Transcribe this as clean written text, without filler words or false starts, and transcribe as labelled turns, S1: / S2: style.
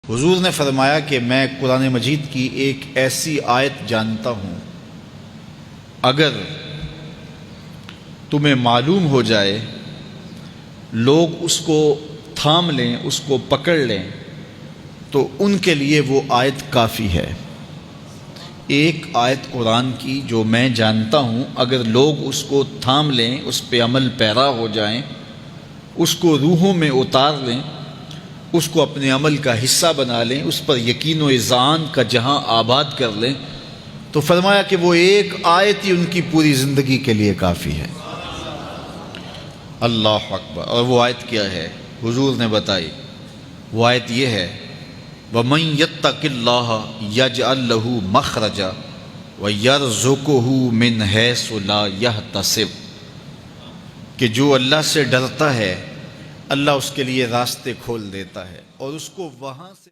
S1: حضور نے فرمایا کہ میں قرآن مجید کی ایک ایسی آیت جانتا ہوں، اگر تمہیں معلوم ہو جائے، لوگ اس کو تھام لیں، اس کو پکڑ لیں، تو ان کے لیے وہ آیت کافی ہے۔ ایک آیت قرآن کی جو میں جانتا ہوں، اگر لوگ اس کو تھام لیں، اس پہ عمل پیرا ہو جائیں، اس کو روحوں میں اتار لیں، اس کو اپنے عمل کا حصہ بنا لیں، اس پر یقین و اذعان کا جہاں آباد کر لیں، تو فرمایا کہ وہ ایک آیت ہی ان کی پوری زندگی کے لیے کافی ہے۔ اللہ اکبر! اور وہ آیت کیا ہے؟ حضور نے بتائی، وہ آیت یہ ہے، وَمَن يَتَّقِ اللَّهَ يَجْعَل لَّهُ مَخْرَجًا وَيَرْزُقْهُ مِنْ حَيْثُ لَا يَحْتَسِبُ، کہ جو اللہ سے ڈرتا ہے، اللہ اس کے لیے راستے کھول دیتا ہے اور اس کو وہاں سے